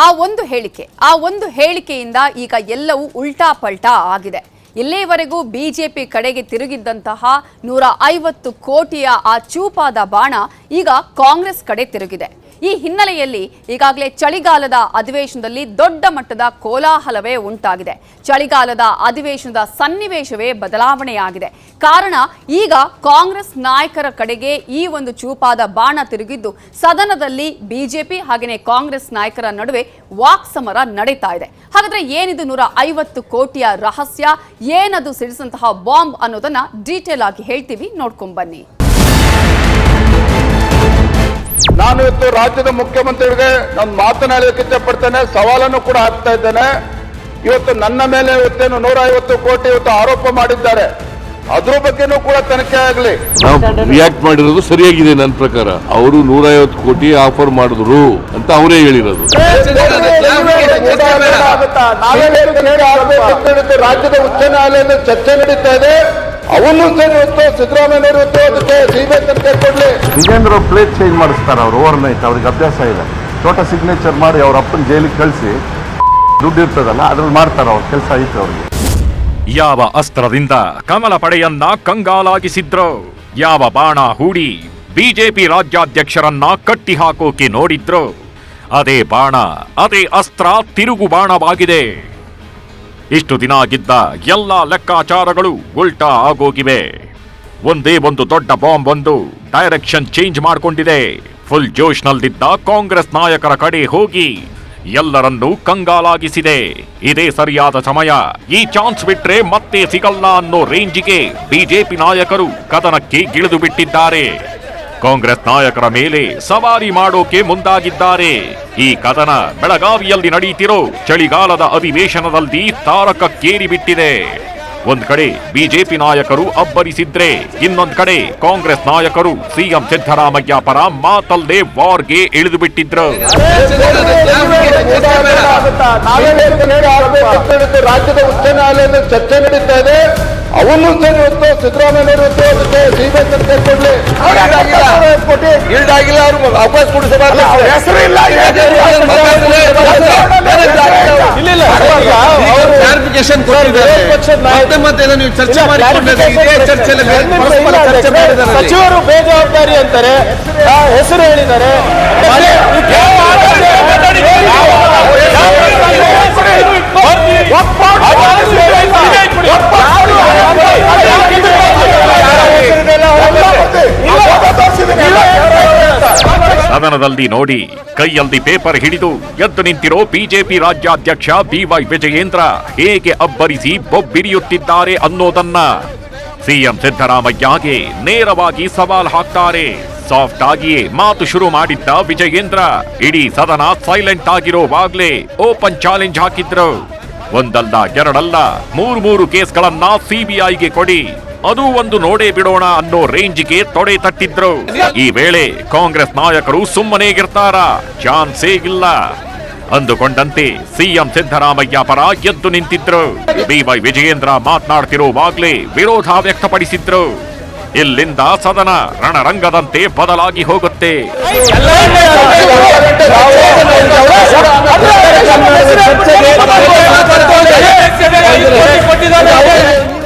ಆ ಒಂದು ಹೇಳಿಕೆಯಿಂದ ಈಗ ಎಲ್ಲವೂ ಉಲ್ಟಾ ಪಲ್ಟಾ ಆಗಿದೆ. ಇಲ್ಲಿಯವರೆಗೂ ಬಿಜೆಪಿ ಕಡೆಗೆ ತಿರುಗಿದ್ದಂತಹ 150 ಕೋಟಿಯ ಆ ಚೂಪಾದ ಬಾಣ ಈಗ ಕಾಂಗ್ರೆಸ್ ಕಡೆ ತಿರುಗಿದೆ. ಈ ಹಿನ್ನೆಲೆಯಲ್ಲಿ ಈಗಾಗಲೇ ಚಳಿಗಾಲದ ಅಧಿವೇಶನದಲ್ಲಿ ದೊಡ್ಡ ಮಟ್ಟದ ಕೋಲಾಹಲವೇ ಉಂಟಾಗಿದೆ. ಚಳಿಗಾಲದ ಅಧಿವೇಶನದ ಸನ್ನಿವೇಶವೇ ಬದಲಾವಣೆಯಾಗಿದೆ. ಕಾರಣ ಈಗ ಕಾಂಗ್ರೆಸ್ ನಾಯಕರ ಕಡೆಗೆ ಈ ಒಂದು ಚೂಪಾದ ಬಾಣ ತಿರುಗಿದ್ದು ಸದನದಲ್ಲಿ ಬಿಜೆಪಿ ಹಾಗೆಯೇ ಕಾಂಗ್ರೆಸ್ ನಾಯಕರ ನಡುವೆ ವಾಕ್ಸಮರ ನಡೀತಾ ಇದೆ. ಹಾಗಾದ್ರೆ ಏನಿದು 150 ಕೋಟಿಯ ರಹಸ್ಯ, ಏನದು ಸಿಡಿಸಿದಂತಹ ಬಾಂಬ್ ಅನ್ನೋದನ್ನ ಡೀಟೇಲ್ ಆಗಿ ಹೇಳ್ತೀವಿ, ನೋಡ್ಕೊಂಡ್ ಬನ್ನಿ. ನಾನು ಇವತ್ತು ರಾಜ್ಯದ ಮುಖ್ಯಮಂತ್ರಿಗಳಿಗೆ ನಾನು ಮಾತನಾಡಲಿಕ್ಕೆ ಇಚ್ಛೆ ಪಡ್ತೇನೆ, ಸವಾಲನ್ನು ಕೂಡ ಹಾಕ್ತಾ ಇದ್ದೇನೆ. ಇವತ್ತು ನನ್ನ ಮೇಲೆ ಇವತ್ತೇನು 150 ಕೋಟಿ ಇವತ್ತು ಆರೋಪ ಮಾಡಿದ್ದಾರೆ, ಅದ್ರ ಬಗ್ಗೆನೂ ಕೂಡ ತನಿಖೆ ಆಗಲಿ. ನಾವು ರಿಯಾಕ್ಟ್ ಮಾಡಿರೋದು ಸರಿಯಾಗಿದೆ. ನನ್ನ ಪ್ರಕಾರ ಅವರು 150 ಕೋಟಿ ಆಫರ್ ಮಾಡಿದ್ರು ಅಂತ ಅವರೇ ಹೇಳಿರೋದು. ರಾಜ್ಯದ ಉಚ್ಚ ನ್ಯಾಯಾಲಯದ ಚರ್ಚೆ ನಡೀತಾ ಇದೆ. ಅವನು ಇವತ್ತು ಸಿದ್ದರಾಮಯ್ಯನವರು ಅದಕ್ಕೆ ಸಿಬಿಐ ತನಿಖೆ ಕೊಡ್ಲಿ. ವಿಜೇಂದ್ರ ಪ್ಲೇಟ್ ಚೇಂಜ್ ಮಾಡಿಸ್ತಾರೆ ಅವ್ರು ಓವರ್ ನೈಟ್. ಅವ್ರಿಗೆ ಅಭ್ಯಾಸ ಇದೆ. ಛೋಟ ಸಿಗ್ನೇಚರ್ ಮಾಡಿ ಅವ್ರ ಅಪ್ಪನ ಜೈಲಿಗೆ ಕಳಿಸಿ ದುಡ್ಡು ಇರ್ತದಲ್ಲ ಅದ್ರಲ್ಲಿ ಮಾಡ್ತಾರೆ. ಅವ್ರ ಕೆಲಸ ಐತೆ ಅವ್ರಿಗೆ. ಯಾವ ಅಸ್ತ್ರದಿಂದ ಕಮಲ ಪಡೆಯನ್ನ ಕಂಗಾಲಾಗಿಸಿದ್ರು, ಯಾವ ಬಾಣ ಹೂಡಿ ಬಿಜೆಪಿ ರಾಜ್ಯಾಧ್ಯಕ್ಷರನ್ನ ಕಟ್ಟಿ ಹಾಕೋಕೆ ನೋಡಿದ್ರು, ಅದೇ ಬಾಣ ಅದೇ ಅಸ್ತ್ರ ತಿರುಗು ಬಾಣವಾಗಿದೆ. ಇಷ್ಟು ದಿನ ಆಗಿದ್ದ ಎಲ್ಲ ಲೆಕ್ಕಾಚಾರಗಳು ಉಲ್ಟಾ ಆಗೋಗಿವೆ. ಒಂದೇ ಒಂದು ದೊಡ್ಡ ಬಾಂಬ್ ಒಂದು ಡೈರೆಕ್ಷನ್ ಚೇಂಜ್ ಮಾಡಿಕೊಂಡಿದೆ. ಫುಲ್ ಜೋಶ್ನಲ್ಲಿದ್ದ ಕಾಂಗ್ರೆಸ್ ನಾಯಕರ ಕಡೆ ಹೋಗಿ ಎಲ್ಲರನ್ನೂ ಕಂಗಾಲಾಗಿಸಿದೆ. ಇದೇ ಸರಿಯಾದ ಸಮಯ, ಈ ಚಾನ್ಸ್ ಬಿಟ್ರೆ ಮತ್ತೆ ಸಿಗಲ್ಲ ಅನ್ನೋ ರೇಂಜಿಗೆ ಬಿಜೆಪಿ ನಾಯಕರು ಕದನಕ್ಕೆ ಗಿಳಿದು ಬಿಟ್ಟಿದ್ದಾರೆ. ಕಾಂಗ್ರೆಸ್ ನಾಯಕರ ಮೇಲೆ ಸವಾರಿ ಮಾಡೋಕೆ ಮುಂದಾಗಿದ್ದಾರೆ. ಈ ಕದನ ಬೆಳಗಾವಿಯಲ್ಲಿ ನಡೆಯುತ್ತಿರೋ ಚಳಿಗಾಲದ ಅಧಿವೇಶನದಲ್ಲಿ ತಾರಕಕ್ಕೇರಿ ಬಿಟ್ಟಿದೆ. ಒಂದ್ ಕಡೆ ಬಿಜೆಪಿ ನಾಯಕರು ಅಬ್ಬರಿಸಿದ್ರೆ, ಇನ್ನೊಂದ್ ಕಡೆ ಕಾಂಗ್ರೆಸ್ ನಾಯಕರು ಸಿಎಂ ಸಿದ್ದರಾಮಯ್ಯ ಪರ ಮಾತಲ್ಲದೆ ವಾರ್ಗೆ ಇಳಿದು ಬಿಟ್ಟಿದ್ರು. ರಾಜ್ಯದ ಉಚ್ಚ ನ್ಯಾಯಾಲಯದ ಚರ್ಚೆ ನಡೀತಾ ಇದೆ. ಅವನು ಇವತ್ತು ಸಿದ್ದರಾಮಯ್ಯನವರು ಅದಕ್ಕೆ ಸಿಬಿಐ ತನಿಖೆ ಕೊಡ್ಲಿ. ಈಲ್ಡಾಗಿಲ್ಲ, ಅವ್ರಿಗೆ ಅವಕಾಶ ಕೊಡಿಸಬಾರ್ದು. ಹೆಸರು ಇಲ್ಲ, ಸಚಿವರು ಬೇಜವಾಬ್ದಾರಿ ಅಂತಾರೆ, ಹೆಸರು ಹೇಳಿದ್ದಾರೆ. ಸದನದಲ್ಲಿ ನೋಡಿ, ಕೈಯಲ್ಲಿ ಪೇಪರ್ ಹಿಡಿದು ಎದ್ದು ನಿಂತಿರೋ ಬಿಜೆಪಿ ರಾಜ್ಯಾಧ್ಯಕ್ಷ ಬಿವೈ ವಿಜಯೇಂದ್ರ ಹೇಗೆ ಅಬ್ಬರಿಸಿ ಬೊಬ್ಬಿರಿಯುತ್ತಿದ್ದಾರೆ ಅನ್ನೋದನ್ನ ಸಿಎಂ ಸಿದ್ದರಾಮಯ್ಯಗೆ ನೇರವಾಗಿ ಸವಾಲ್ ಹಾಕ್ತಾರೆ. ಸಾಫ್ಟ್ ಆಗಿಯೇ ಮಾತು ಶುರು ಮಾಡಿದ್ದ ವಿಜಯೇಂದ್ರ ಇಡೀ ಸದನ ಸೈಲೆಂಟ್ ಆಗಿರೋವಾಗ್ಲೇ ಓಪನ್ ಚಾಲೆಂಜ್ ಹಾಕಿದ್ರು. ಒಂದಲ್ಲ ಎರಡಲ್ಲ 3 ಕೇಸ್ಗಳನ್ನ ಸಿಬಿಐಗೆ ಕೊಡಿ, ಅದು ಒಂದು ನೋಡೇ ಬಿಡೋಣ ಅನ್ನೋ ರೇಂಜ್ಗೆ ತೊಡೆ ತಟ್ಟಿದ್ರು. ಈ ವೇಳೆ ಕಾಂಗ್ರೆಸ್ ನಾಯಕರು ಸುಮ್ಮನೆಗಿರ್ತಾರ, ಚಾನ್ಸೇ ಇಲ್ಲ ಅಂದುಕೊಂಡಂತೆ ಸಿಎಂ ಸಿದ್ದರಾಮಯ್ಯ ಪರ ಎದ್ದು ನಿಂತಿದ್ರು. ಬಿವೈ ವಿಜಯೇಂದ್ರ ಮಾತನಾಡ್ತಿರೋವಾಗ್ಲೇ ವಿರೋಧ ವ್ಯಕ್ತಪಡಿಸಿದ್ರು. ಇಲ್ಲಿಂದ ಸದನ ರಣರಂಗದಂತೆ ಬದಲಾಗಿ ಹೋಗುತ್ತೆ.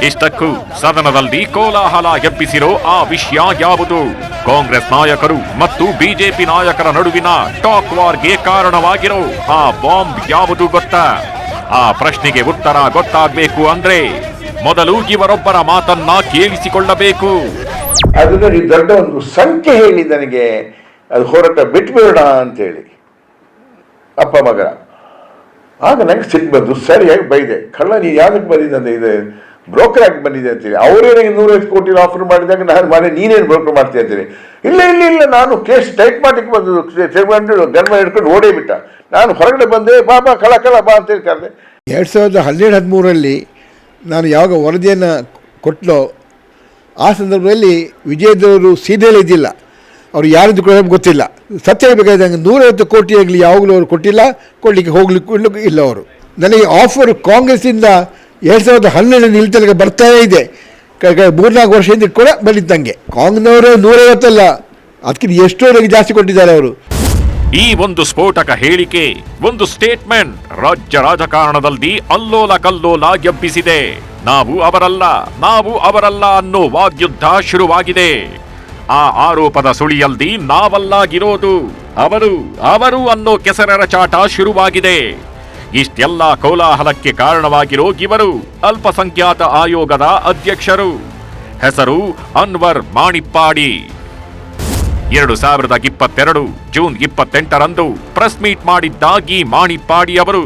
ಇಷ್ಟಕ್ಕೂ ಸದನದಲ್ಲಿ ಕೋಲಾಹಲ ಎಬ್ಬಿಸಿರೋ ಆ ವಿಷಯ ಯಾವುದು? ಕಾಂಗ್ರೆಸ್ ನಾಯಕರು ಮತ್ತು ಬಿಜೆಪಿ ನಾಯಕರ ನಡುವಿನ ಟಾಕ್ ವಾರ್ಗೆ ಕಾರಣವಾಗಿರೋ ಆ ಬಾಂಬ್ ಯಾವುದು ಗೊತ್ತಾ? ಆ ಪ್ರಶ್ನೆಗೆ ಉತ್ತರ ಗೊತ್ತಾಗಬೇಕು ಅಂದ್ರೆ ಮೊದಲು ಇವರೊಬ್ಬರ ಮಾತನ್ನ ಕೇಳಿಸಿಕೊಳ್ಳಬೇಕು. ಅದನ್ನ ದೊಡ್ಡ ಒಂದು ಸಂಖ್ಯೆ ಹೇಳಿ ನನಗೆ ಅದು ಹೋರಾಟ ಬಿಟ್ಬಿಡೋಣ ಅಂತೇಳಿ ಅಪ್ಪ ಮಗ. ಆಗ ನಂಗೆ ಸಿಟ್ಟು ಬಂದು ಸರಿಯಾಗಿ ಬೈದೆ, ಕಳ್ಳ ನೀ ಯಾವ್ದಕ್ಕೆ ಬಂದಿದ್ದಂತೆ, ಇದು ಬ್ರೋಕರ್ ಆಗಿ ಬಂದಿದೆ ಅಂತೇಳಿ. ಅವರೇ ನನಗೆ 150 ಕೋಟಿ ಆಫರ್ ಮಾಡಿದಾಗ ನಾನು ಮಾಡಿ ನೀನೇನು ಬ್ರೋಕರ್ ಮಾಡ್ತೀಯ ಅಂತೇಳಿ. ಇಲ್ಲ ಇಲ್ಲ ಇಲ್ಲ, ನಾನು ಕೇಸ್ ಟೈಟ್ ಮಾಡಲಿಕ್ಕೆ ಬಂದು ಗರ್ಮ ಹಿಡ್ಕೊಂಡು ಓಡೇ ಬಿಟ್ಟ. ನಾನು ಹೊರಗಡೆ ಬಂದೆ, ಬಾ ಬಾ ಕಳ ಬಾ ಅಂತೇಳಿ ಕರೆದೆ. 2012-13 ನಾನು ಯಾವಾಗ ವರದಿಯನ್ನು ಕೊಟ್ಟಲೋ ಆ ಸಂದರ್ಭದಲ್ಲಿ ವಿಜಯದವರು ಸೀನಿಯರ್ ಇದ್ದಿಲ್ಲ, ಅವ್ರು ಯಾರಿದ್ದು ಕೂಡ ಗೊತ್ತಿಲ್ಲ. ಸತ್ಯ ಹೇಳಬೇಕಾದ್ರೆ ನಂಗೆ 150 ಕೋಟಿ ಆಗಲಿ ಯಾವಾಗಲೂ ಅವರು ಕೊಟ್ಟಿಲ್ಲ, ಕೊಡಲಿಕ್ಕೆ ಹೋಗ್ಲಿಕ್ಕೆ ಇಲ್ಲ. ಅವರು ನನಗೆ ಆಫರ್ ಕಾಂಗ್ರೆಸ್ಸಿಂದ 2012 ನಿಲ್ತಲಿಗೆ ಬರ್ತಾ ಇದೆ. 3-4 ವರ್ಷದಿಂದ ಕೂಡ ಬಂದಿದ್ದಂಗೆ. ಕಾಂಗ್ರೆಸ್ನವರು 150 ಅಲ್ಲ, ಅದಕ್ಕಿಂತ ಎಷ್ಟೋವರೆಗೆ ಜಾಸ್ತಿ ಕೊಟ್ಟಿದ್ದಾರೆ ಅವರು. ಈ ಒಂದು ಸ್ಫೋಟಕ ಹೇಳಿಕೆ, ಒಂದು ಸ್ಟೇಟ್ಮೆಂಟ್ ರಾಜ್ಯ ರಾಜಕಾರಣದಲ್ಲಿ ಅಲ್ಲೋಲ ಕಲ್ಲೋಲ ಎಬ್ಬಿಸಿದೆ. ನಾವು ಅವರಲ್ಲ ಅನ್ನೋ ವಾಗ್ಯುದ್ಧ ಶುರುವಾಗಿದೆ. ಆ ಆರೋಪದ ಸುಳಿಯಲ್ಲಿ ನಾವಲ್ಲಾಗಿರೋದು ಅವರು ಅನ್ನೋ ಕೆಸರೆರಚಾಟ ಶುರುವಾಗಿದೆ. ಇಷ್ಟೆಲ್ಲ ಕೋಲಾಹಲಕ್ಕೆ ಕಾರಣವಾಗಿರೋ ಇವರು ಅಲ್ಪಸಂಖ್ಯಾತ ಆಯೋಗದ ಅಧ್ಯಕ್ಷರು. ಹೆಸರು ಅನ್ವರ್ ಮಾಣಿಪ್ಪಾಡಿ. 2022 ಜೂನ್ 28ರಂದು ಪ್ರೆಸ್ ಮೀಟ್ ಮಾಡಿದ್ದ ಈ ಮಾಣಿಪ್ಪಾಡಿ ಅವರು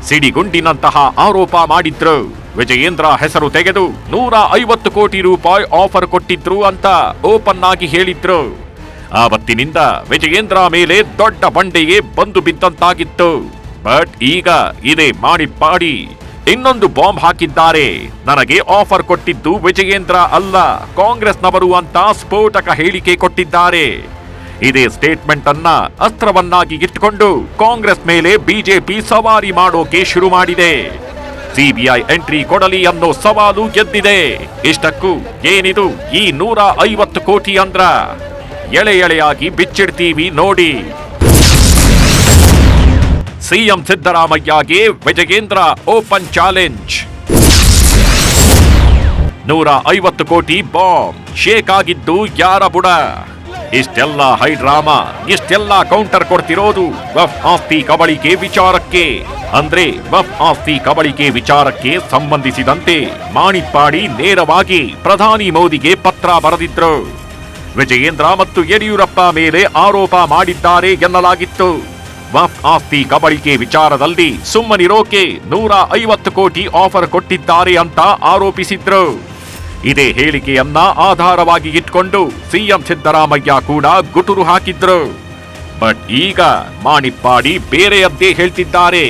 ಸಿಡಿಗುಂಡಿನಂತಹ ಆರೋಪ ಮಾಡಿದ್ರು. ವಿಜಯೇಂದ್ರ ಹೆಸರು ತೆಗೆದು 150 ಕೋಟಿ ರೂಪಾಯಿ ಆಫರ್ ಕೊಟ್ಟಿದ್ರು ಅಂತ ಓಪನ್ ಆಗಿ ಹೇಳಿದ್ರು. ಆವತ್ತಿನಿಂದ ವಿಜಯೇಂದ್ರ ಮೇಲೆ ದೊಡ್ಡ ಬಂಡೆಯೇ ಬಂದು ಬಿದ್ದಂತಾಗಿತ್ತು. ಬಟ್ ಈಗ ಇದೇ ಮಾಣಿಪ್ಪಾಡಿ ಇನ್ನೊಂದು ಬಾಂಬ್ ಹಾಕಿದ್ದಾರೆ. ನನಗೆ ಆಫರ್ ಕೊಟ್ಟಿದ್ದು ವಿಜಯೇಂದ್ರ ಅಲ್ಲ, ಕಾಂಗ್ರೆಸ್ನವರು ಅಂತ ಸ್ಫೋಟಕ ಹೇಳಿಕೆ ಕೊಟ್ಟಿದ್ದಾರೆ. ಇದೇ ಸ್ಟೇಟ್ಮೆಂಟ್ ಅನ್ನ ಅಸ್ತ್ರವನ್ನಾಗಿ ಇಟ್ಟುಕೊಂಡು ಕಾಂಗ್ರೆಸ್ ಮೇಲೆ ಬಿಜೆಪಿ ಸವಾರಿ ಮಾಡೋಕೆ ಶುರು ಮಾಡಿದೆ. ಸಿಬಿಐ ಎಂಟ್ರಿ ಕೊಡಲಿ ಅನ್ನೋ ಸವಾಲು ಗೆದ್ದಿದೆ. ಇಷ್ಟಕ್ಕೂ ಏನಿದು ಈ 150 ಕೋಟಿ ಅಂದ್ರ? ಎಳೆಯಾಗಿ ಬಿಚ್ಚಿಡ್ತೀವಿ ನೋಡಿ. ಸಿಎಂ ಸಿದ್ದರಾಮಯ್ಯಗೆ ವಿಜಯೇಂದ್ರ ಓಪನ್ ಚಾಲೆಂಜ್. 150 ಕೋಟಿ ಬಾಂಬ್ ಶೇಕ್ ಆಗಿದ್ದು ಯಾರ ಬುಡ? ಇಷ್ಟೆಲ್ಲ ಹೈ ಡ್ರಾಮಾ, ಇಷ್ಟೆಲ್ಲ ಕೌಂಟರ್ ಕೊಡ್ತಿರೋದು ವಫ್ ಆಸ್ತಿ ಕಬಳಿಕೆ ವಿಚಾರಕ್ಕೆ. ಅಂದ್ರೆ ವಫ್ ಆಸ್ತಿ ಕಬಳಿಕೆ ವಿಚಾರಕ್ಕೆ ಸಂಬಂಧಿಸಿದಂತೆ ಮಾಣಿಪ್ಪಾಡಿ ನೇರವಾಗಿ ಪ್ರಧಾನಿ ಮೋದಿಗೆ ಪತ್ರ ಬರೆದಿದ್ರು. ವಿಜಯೇಂದ್ರ ಮತ್ತು ಯಡಿಯೂರಪ್ಪ ಮೇಲೆ ಆರೋಪ ಮಾಡಿದ್ದಾರೆ ಎನ್ನಲಾಗಿತ್ತು. ವಫ್ ಆಸ್ತಿ ಕಬಳಿಕೆ ವಿಚಾರದಲ್ಲಿ ಸುಮ್ಮನಿರೋಕೆ 150 ಕೋಟಿ ಆಫರ್ ಕೊಟ್ಟಿದ್ದಾರೆ ಅಂತ ಆರೋಪಿಸಿದ್ರು. ಇದೇ ಹೇಳಿಕೆಯನ್ನ ಆಧಾರವಾಗಿ ಇಟ್ಕೊಂಡು ಸಿಎಂ ಸಿದ್ದರಾಮಯ್ಯ ಕೂಡ ಗುಟುರು ಹಾಕಿದ್ರು. ಬಟ್ ಈಗ ಮಾಣಿಪ್ಪಾಡಿ ಬೇರೆಯದ್ದೇ ಹೇಳ್ತಿದ್ದಾರೆ.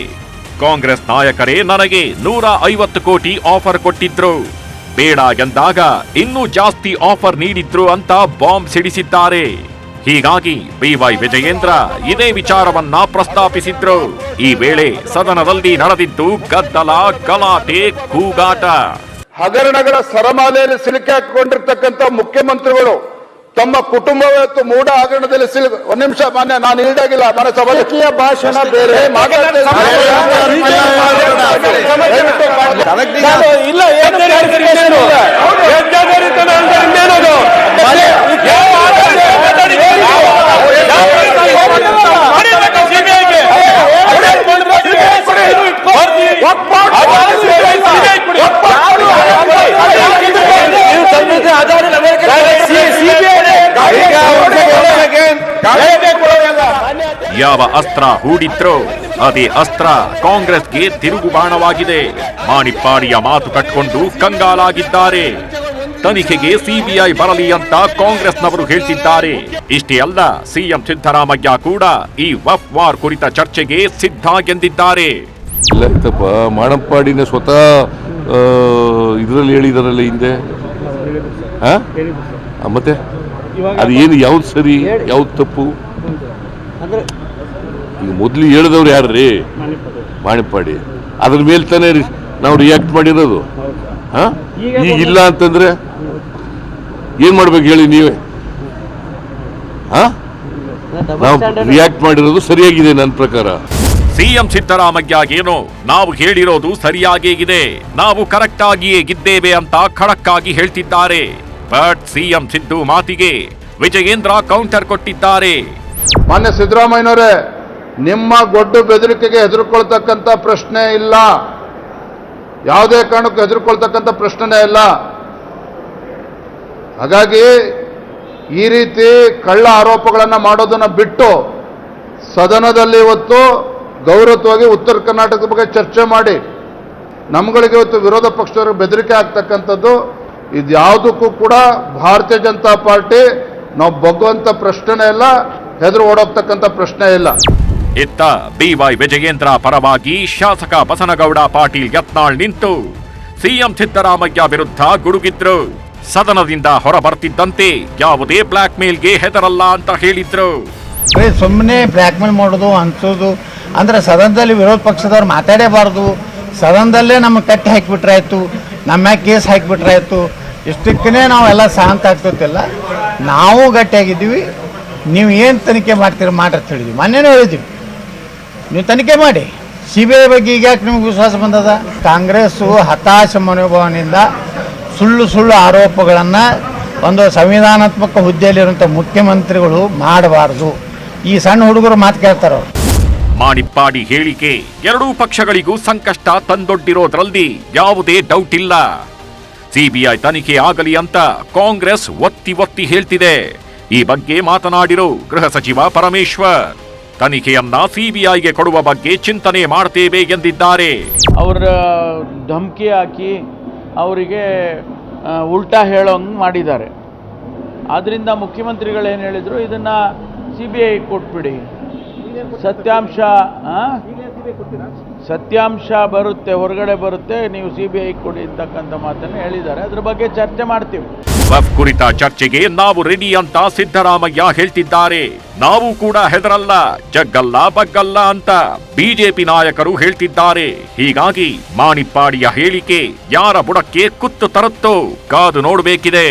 ಕಾಂಗ್ರೆಸ್ ನಾಯಕರೇ ನನಗೆ 150 ಕೋಟಿ ಆಫರ್ ಕೊಟ್ಟಿದ್ರು, ಬೇಡ ಎಂದಾಗ ಇನ್ನೂ ಜಾಸ್ತಿ ಆಫರ್ ನೀಡಿದ್ರು ಅಂತ ಬಾಂಬ್ ಸಿಡಿಸಿದ್ದಾರೆ. ಹೀಗಾಗಿ ಬಿವೈ ವಿಜಯೇಂದ್ರ ಇದೇ ವಿಚಾರವನ್ನ ಪ್ರಸ್ತಾಪಿಸಿದ್ರು. ಈ ವೇಳೆ ಸದನದಲ್ಲಿ ನಡೆದಿದ್ದು ಗದ್ದಲ, ಗಲಾಟೆ, ಕೂಗಾಟ. ಹಗರಣಗಳ ಸರಮಾಲೆಯಲ್ಲಿ ಸಿಲುಕಿ ಹಾಕಿಕೊಂಡಿರ್ತಕ್ಕಂಥ ಮುಖ್ಯಮಂತ್ರಿಗಳು ತಮ್ಮ ಕುಟುಂಬವತ್ತು ಮೂಢ ಹಗರಣದಲ್ಲಿ ಒಂದ್ ನಿಮಿಷ ಮಾನ್ಯ, ನಾನು ಈಡಾಗಿಲ್ಲ ಮನೆ ಸಭಾಧ್ಯಕ್ಷೀಯ ಭಾಷಣ ಬೇರೆ ಯಾವ ಅಸ್ತ್ರ ಹೂಡಿದ್ರೋ ಅದೇ ಅಸ್ತ್ರ ಕಾಂಗ್ರೆಸ್ಗೆ ತಿರುಗುಬಾಣವಾಗಿದೆ. ಮಾಣಿಪ್ಪಾಡಿಯ ಮಾತು ಕಟ್ಕೊಂಡು ಕಂಗಾಲಾಗಿದ್ದಾರೆ. ತನಿಖೆಗೆ ಸಿಬಿಐ ಬರಲಿ ಅಂತ ಕಾಂಗ್ರೆಸ್ನವರು ಹೇಳ್ತಿದ್ದಾರೆ. ಇಷ್ಟೇ ಅಲ್ಲ, ಸಿಎಂ ಸಿದ್ದರಾಮಯ್ಯ ಕೂಡ ಈ ವಫ್ ವಾರ್ ಕುರಿತ ಚರ್ಚೆಗೆ ಸಿದ್ಧ ಎಂದಿದ್ದಾರೆ. ಇಲ್ಲ ಆಯ್ತಪ್ಪ, ಮಾಣಿಪ್ಪಾಡಿನ ಸ್ವತಃ ಇದರಲ್ಲಿ ಹೇಳಿದಾರಲ್ಲ ಹಿಂದೆ. ಮತ್ತೆ ಅದು ಏನು, ಯಾವ್ದು ಸರಿ ಯಾವ್ದು ತಪ್ಪು? ಈಗ ಮೊದಲು ಹೇಳಿದವ್ರು ಯಾರ್ರೀ? ಮಾಣಿಪ್ಪಾಡಿ. ಅದ್ರ ಮೇಲೆ ತಾನೇ ನಾವು ರಿಯಾಕ್ಟ್ ಮಾಡಿರೋದು. ಈಗ ಇಲ್ಲ ಅಂತಂದ್ರೆ ಏನ್ ಮಾಡ್ಬೇಕು ಹೇಳಿ ನೀವೇ? ನಾವು ರಿಯಾಕ್ಟ್ ಮಾಡಿರೋದು ಸರಿಯಾಗಿದೆ ನನ್ನ ಪ್ರಕಾರ. ಸಿಎಂ ಸಿದ್ದರಾಮಯ್ಯ ಏನೋ ನಾವು ಹೇಳಿರೋದು ಸರಿಯಾಗೇ ಇದೆ, ನಾವು ಕರೆಕ್ಟ್ ಆಗಿಯೇ ಗಿದ್ದೇವೆ ಅಂತ ಖಡಕ್ ಆಗಿ ಹೇಳ್ತಿದ್ದಾರೆ. ಬಟ್ ಸಿಎಂ ಸಿದ್ದು ಮಾತಿಗೆ ವಿಜಯೇಂದ್ರ ಕೌಂಟರ್ ಕೊಟ್ಟಿದ್ದಾರೆ. ಮಾನ್ಯ ಸಿದ್ದರಾಮಯ್ಯನವರೇ, ನಿಮ್ಮ ಗೊಡ್ಡು ಬೆದರಿಕೆಗೆ ಹೆದರ್ಕೊಳ್ತಕ್ಕಂಥ ಪ್ರಶ್ನೆ ಇಲ್ಲ, ಯಾವುದೇ ಕಾರಣಕ್ಕೂ ಹೆದರ್ಕೊಳ್ತಕ್ಕಂಥ ಪ್ರಶ್ನೆನೇ ಇಲ್ಲ. ಹಾಗಾಗಿ ಈ ರೀತಿ ಕಳ್ಳ ಆರೋಪಗಳನ್ನು ಮಾಡೋದನ್ನ ಬಿಟ್ಟು ಸದನದಲ್ಲಿ ಇವತ್ತು ಗೌರವವಾಗಿ ಉತ್ತರ ಕರ್ನಾಟಕದ ಬಗ್ಗೆ ಚರ್ಚೆ ಮಾಡಿ, ನಮ್ಗಳಿಗೆ ಇವತ್ತು ವಿರೋಧ ಪಕ್ಷದವ್ರಿಗೆ ಬೆದರಿಕೆ ಆಗ್ತಕ್ಕಂಥದ್ದು ಇದ್ಯಾವುದಕ್ಕೂ ಕೂಡ ಭಾರತೀಯ ಜನತಾ ಪಾರ್ಟಿ ನಾವು ಬಗ್ಗುವಂತ ಪ್ರಶ್ನೆ ಇಲ್ಲ, ಹೆದರು ಓಡೋಗ್ತಕ್ಕಂಥ ಪ್ರಶ್ನೆ ಇಲ್ಲ. ಇತ್ತ ಬಿವೈ ವಿಜಯೇಂದ್ರ ಪರವಾಗಿ ಶಾಸಕ ಬಸನಗೌಡ ಪಾಟೀಲ್ ಯತ್ನಾಳ್ ನಿಂತು ಸಿಎಂ ಸಿದ್ದರಾಮಯ್ಯ ವಿರುದ್ಧ ಗುಡುಗಿದ್ರು. ಸದನದಿಂದ ಹೊರ ಬರ್ತಿದ್ದಂತೆ ಯಾವುದೇ ಬ್ಲಾಕ್ ಮೇಲ್ಗೆ ಹೆದರಲ್ಲ ಅಂತ ಹೇಳಿದ್ರು. ಸುಮ್ಮನೆ ಬ್ಲ್ಯಾಕ್ ಮೇಲ್ ಮಾಡೋದು ಅನ್ಸೋದು ಅಂದ್ರೆ ಸದನದಲ್ಲಿ ವಿರೋಧ ಪಕ್ಷದವ್ರು ಮಾತಾಡೇಬಾರ್ದು, ಸದನದಲ್ಲೇ ನಮಗೆ ಕಟ್ಟಿ ಹಾಕಿಬಿಟ್ರಾಯ್ತು, ನಮ್ಮ ಕೇಸ್ ಹಾಕಿಬಿಟ್ರಾಯ್ತು, ಇಷ್ಟಕ್ಕೇ ನಾವೆಲ್ಲ ಶಾಂತ ಆಗ್ತಿಲ್ಲ. ನಾವು ಗಟ್ಟಿಯಾಗಿದ್ದೀವಿ, ನೀವು ಏನು ತನಿಖೆ ಮಾಡ್ತೀರ ಅಂತ ಹೇಳಿದ್ವಿ. ಮೊನ್ನೆನೂ ಹೇಳಿದ್ವಿ, ನೀವು ತನಿಖೆ ಮಾಡಿ. CBI ಬಗ್ಗೆ ಈಗ ಯಾಕೆ ನಿಮ್ಗೆ ವಿಶ್ವಾಸ ಬಂದದ? ಕಾಂಗ್ರೆಸ್ಸು ಹತಾಶ ಮನೋಭಾವನೆಯಿಂದ ಸುಳ್ಳು ಸುಳ್ಳು ಆರೋಪಗಳನ್ನು ಒಂದು ಸಂವಿಧಾನಾತ್ಮಕ ಹುದ್ದೆಯಲ್ಲಿರುವಂಥ ಮುಖ್ಯಮಂತ್ರಿಗಳು ಮಾಡಬಾರ್ದು. ಈ ಸಣ್ಣ ಹುಡುಗರು ಮಾತು ಕೇಳ್ತಾರೆ. ಮಾಣಿಪ್ಪಾಡಿ ಹೇಳಿಕೆ ಎರಡೂ ಪಕ್ಷಗಳಿಗೂ ಸಂಕಷ್ಟ ತಂದೊಡ್ಡಿರೋದ್ರಲ್ಲಿ ಯಾವುದೇ ಡೌಟ್ ಇಲ್ಲ. ಸಿಬಿಐ ತನಿಖೆ ಆಗಲಿ ಅಂತ ಕಾಂಗ್ರೆಸ್ ಒತ್ತಿ ಒತ್ತಿ ಹೇಳ್ತಿದೆ. ಈ ಬಗ್ಗೆ ಮಾತನಾಡಿರೋ ಗೃಹ ಸಚಿವ ಪರಮೇಶ್ವರ್, ತನಿಖೆಯನ್ನ ಸಿಬಿಐಗೆ ಕೊಡುವ ಬಗ್ಗೆ ಚಿಂತನೆ ಮಾಡ್ತೇವೆ ಎಂದಿದ್ದಾರೆ. ಅವರ ಧಮಕಿ ಹಾಕಿ ಅವರಿಗೆ ಉಲ್ಟಾ ಹೇಳೋಂಗೆ ಮಾಡಿದ್ದಾರೆ. ಆದ್ದರಿಂದ ಮುಖ್ಯಮಂತ್ರಿಗಳೇನು ಹೇಳಿದರು, ಇದನ್ನು CBI ಕೊಟ್ಬಿಡಿ, ಸತ್ಯಾಂಶ ಬರುತ್ತೆ, ಹೊರಗಡೆ ಬರುತ್ತೆ, ನೀವು CBI ಕೊಡಿ ಅಂತಕ್ಕಂಥ ಮಾತನ್ನು ಹೇಳಿದ್ದಾರೆ. ಅದ್ರ ಬಗ್ಗೆ ಚರ್ಚೆ ಮಾಡ್ತೀವಿ. ವಫ್ ಕುರಿತ ಚರ್ಚೆಗೆ ನಾವು ರೆಡಿ ಅಂತ ಸಿದ್ದರಾಮಯ್ಯ ಹೇಳ್ತಿದ್ದಾರೆ. ನಾವು ಕೂಡ ಹೆದರಲ್ಲ, ಜಗ್ಗಲ್ಲ ಬಗ್ಗಲ್ಲ ಅಂತ ಬಿಜೆಪಿ ನಾಯಕರು ಹೇಳ್ತಿದ್ದಾರೆ. ಹೀಗಾಗಿ ಮಾಣಿಪ್ಪಾಡಿಯ ಹೇಳಿಕೆ ಯಾರ ಬುಡಕ್ಕೆ ಕುತ್ತು ತರುತ್ತೋ ಕಾದು ನೋಡಬೇಕಿದೆ.